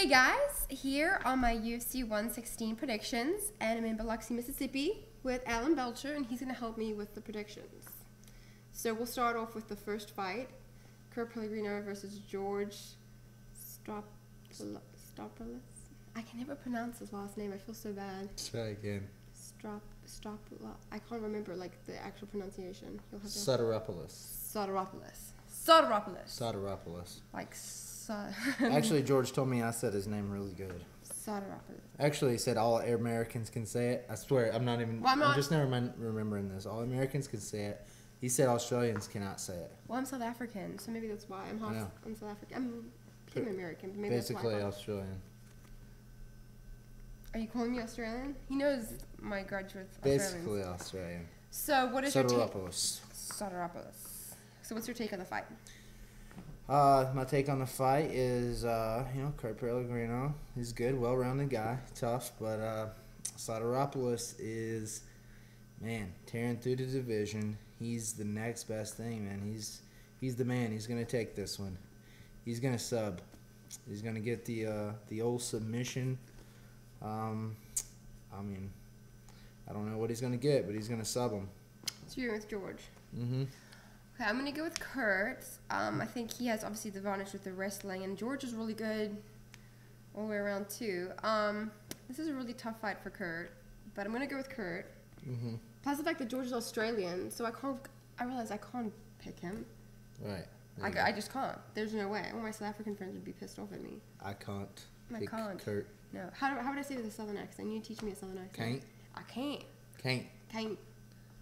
Hey guys, here on my UFC 116 predictions, and I'm in Biloxi, Mississippi with Alan Belcher, and he's going to help me with the predictions. So we'll start off with the first fight, Kurt Pellegrino versus George Stropolis. I can never pronounce his last name. I feel so bad. Try again. Stropolis. I can't remember like the actual pronunciation. You'll have to. Soteropoulos. Like. Actually, George told me I said his name really good. Soteropoulos. Actually, he said all Americans can say it. I swear, I'm not even. Well, I'm just never remembering this. All Americans can say it. He said Australians cannot say it. Well, I'm South African, so maybe that's why. I'm South African. I'm American, but maybe basically that's why. Australian. Are you calling me Australian? He knows my grudge with Basically Australian. So what is your take? Soteropoulos. So what's your take on the fight? My take on the fight is, Kurt Pellegrino. He's good, well-rounded guy, tough, but Soteropoulos is, man, tearing through the division. He's the next best thing, man. He's the man. He's gonna take this one. He's gonna sub. He's gonna get the old submission. I don't know what he's gonna get, but he's gonna sub him. So you're with George. Mm-hmm. Okay, I'm going to go with Kurt. I think he has, obviously, the advantage with the wrestling, and George is really good all the way around, too. This is a really tough fight for Kurt, but I'm going to go with Kurt. Mm-hmm. Plus the fact that George is Australian, so I realize I can't pick him. Right. I just can't. There's no way. All my South African friends would be pissed off at me. I can't pick Kurt. No. How would I say it with a southern accent? You teach me a southern accent. Can't. I can't. Can't. Can't.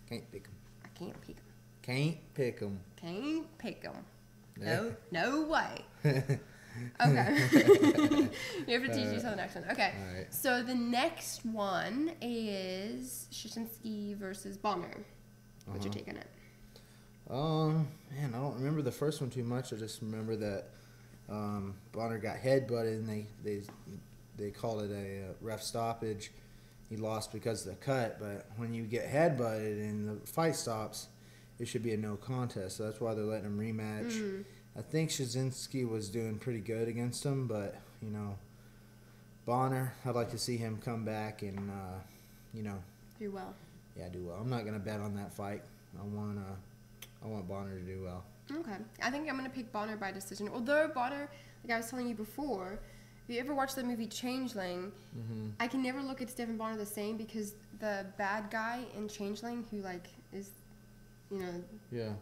Can't pick him. I can't pick him. Can't pick him. Can't pick him. Yeah. No way. Okay. You have to teach you Southern accent. Okay. All right. So the next one is Shinski versus Bonner. What's your take on it? Man, I don't remember the first one too much. I just remember that Bonner got headbutted and they called it a ref stoppage. He lost because of the cut, but when you get headbutted and the fight stops, it should be a no contest. So that's why they're letting him rematch. Mm-hmm. I think Shinski was doing pretty good against him, but Bonner, I'd like to see him come back and Do well. Yeah, do well. I'm not gonna bet on that fight. I want Bonner to do well. Okay. I think I'm gonna pick Bonner by decision. Although Bonner, like I was telling you before, if you ever watched the movie Changeling, Mm-hmm. I can never look at Stephen Bonner the same because the bad guy in Changeling who is, Yeah.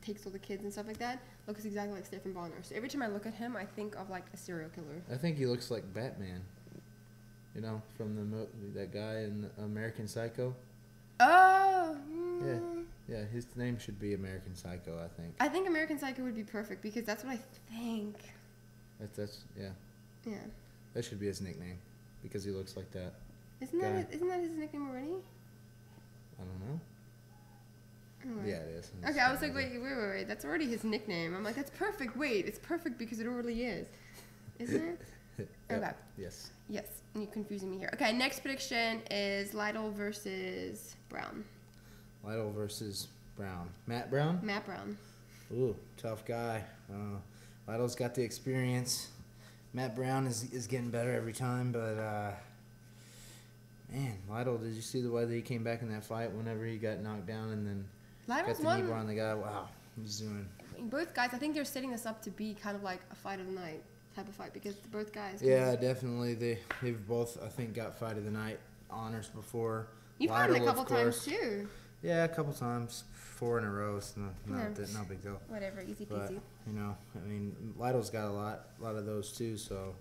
takes all the kids and stuff like that, looks exactly like Stephen Bonner. So every time I look at him, I think of like a serial killer. I think he looks like Batman. From that guy in American Psycho. Oh. Yeah. His name should be American Psycho, I think. I think American Psycho would be perfect because that's what I think. That's yeah. Yeah. That should be his nickname because he looks like that. Isn't that his nickname already? I don't know. Anyway. Yeah, it is. Okay, I was like, wait. That's already his nickname. I'm like, that's perfect. Wait, it's perfect because it already is. Isn't it? Yep. Okay. Yes. Yes, you're confusing me here. Okay, next prediction is Liddell versus Brown. Liddell versus Brown. Matt Brown? Matt Brown. Ooh, tough guy. Liddell's got the experience. Matt Brown is getting better every time, but man, Liddell, did you see the way that he came back in that fight whenever he got knocked down and then Liddell's got the knee bar on the guy? Wow, he's doing. Both guys, I think they're setting this up to be kind of like a fight of the night type of fight because both guys. Yeah, definitely. They've both, I think, got fight of the night honors before. You've had it a couple times too. Yeah, a couple times, 4 in a row. So no big deal. Whatever, easy peasy. But, Liddell's got a lot of those too. So,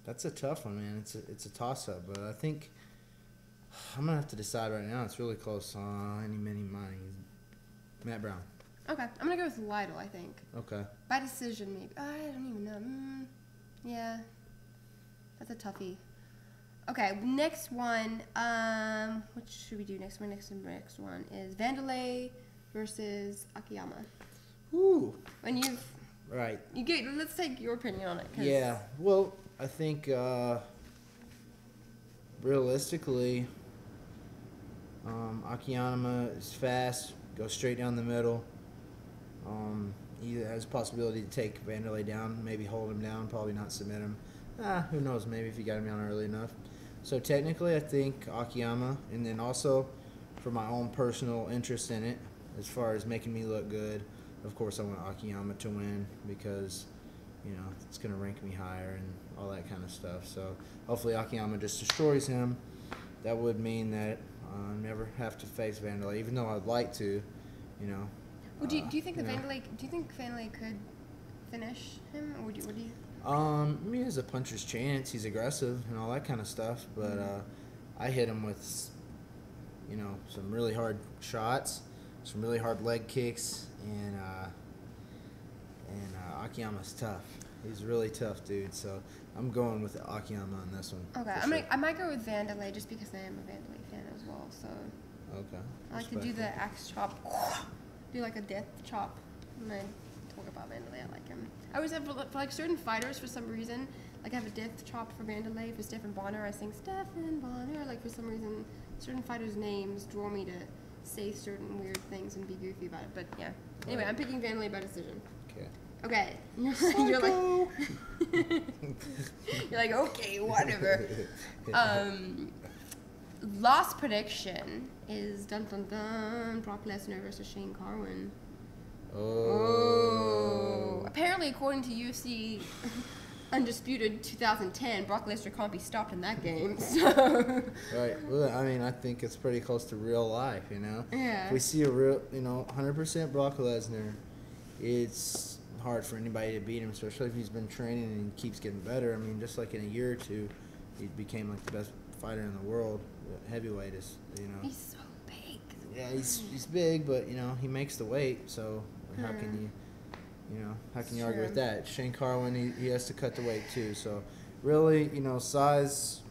that's a tough one, man. It's a toss up, but I think I'm gonna have to decide right now. It's really close. Any, many, money. Matt Brown. Okay, I'm gonna go with Liddell. I think. Okay. By decision, maybe. I don't even know. Yeah, that's a toughie. Okay, next one. What should we do next one? Next one is Wanderlei versus Akiyama. Ooh. When you've right. Let's take your opinion on it. Yeah. Well, I think realistically, Akiyama is fast, goes straight down the middle. he has a possibility to take Wanderlei down, maybe hold him down, probably not submit him. Who knows? Maybe if he got him down early enough. So technically, I think Akiyama, and then also for my own personal interest in it, as far as making me look good, of course I want Akiyama to win because, you know, it's going to rank me higher and all that kind of stuff. So hopefully Akiyama just destroys him. That would mean that I never have to face Wanderlei, even though I'd like to, you know. Well, do you think Wanderlei could finish him, or what do you? I mean, he has a puncher's chance. He's aggressive and all that kind of stuff. But I hit him with, you know, some really hard shots, some really hard leg kicks, and Akiyama's tough. He's really tough, dude. So I'm going with Akiyama on this one. Okay, I might go with Wanderlei just because I am a Wanderlei fan as well. So okay. I like to do the axe chop, do like a death chop. And I talk about Wanderlei. I like him. I always have for like certain fighters for some reason. Like I have a death chop for Wanderlei. For Stephan Bonner, I sing Stephan Bonner. Like for some reason, certain fighters' names draw me to say certain weird things and be goofy about it. But yeah. Anyway, I'm picking Wanderlei by decision. Okay. Okay. You're like you're like, okay, whatever. Last prediction is dun dun dun Brock Lesnar versus Shane Carwin. Oh. Apparently, according to UFC Undisputed 2010, Brock Lesnar can't be stopped in that game. So. Right. Well, I mean, I think it's pretty close to real life, you know? Yeah. If we see a real, 100% Brock Lesnar, it's hard for anybody to beat him, especially if he's been training and keeps getting better. I mean, just like in a year or two, he became like the best fighter in the world. Heavyweight is, He's so big. Yeah, he's big, but he makes the weight. So how can you argue with that? Shane Carwin, he has to cut the weight too. So really, size,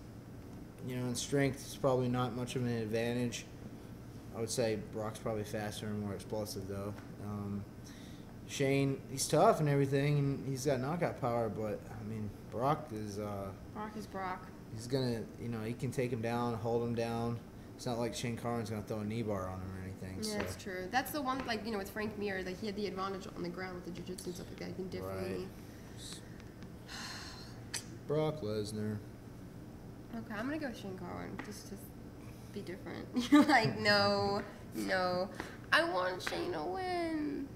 and strength is probably not much of an advantage. I would say Brock's probably faster and more explosive though. Shane, he's tough and everything, and he's got knockout power, but I mean, Brock is Brock. He's gonna, he can take him down, hold him down. It's not like Shane Carwin's gonna throw a knee bar on him or anything. Yeah, that's true. That's the one, with Frank Mir, he had the advantage on the ground with the jiu-jitsu and stuff like that. He can definitely. Right. Brock Lesnar. Okay, I'm gonna go with Shane Carwin just to be different. You're like, no, I want Shane to win.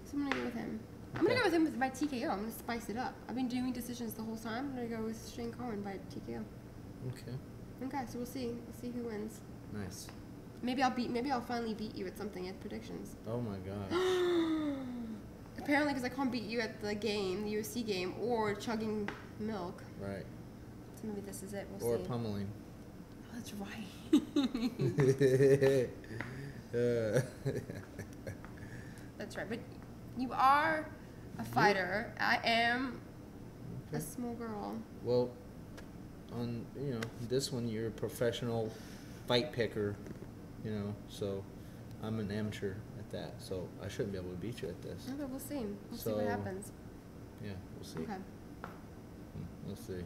So I'm gonna go with him. I'm gonna go with him by TKO. I'm gonna spice it up. I've been doing decisions the whole time. I'm gonna go with Shane Carwin by TKO. Okay, so we'll see. We'll see who wins. Nice. Maybe I'll finally beat you at something at predictions. Oh my god. Apparently, because I can't beat you at the game, the UFC game, or chugging milk. Right. So maybe this is it. We'll or see. Or pummeling. Oh, that's right. That's right. But you are a fighter. I am a small girl. Well, on this one you're a professional fight picker, so I'm an amateur at that, so I shouldn't be able to beat you at this. Okay, we'll see. We'll see what happens. Yeah, we'll see. Okay. We'll see.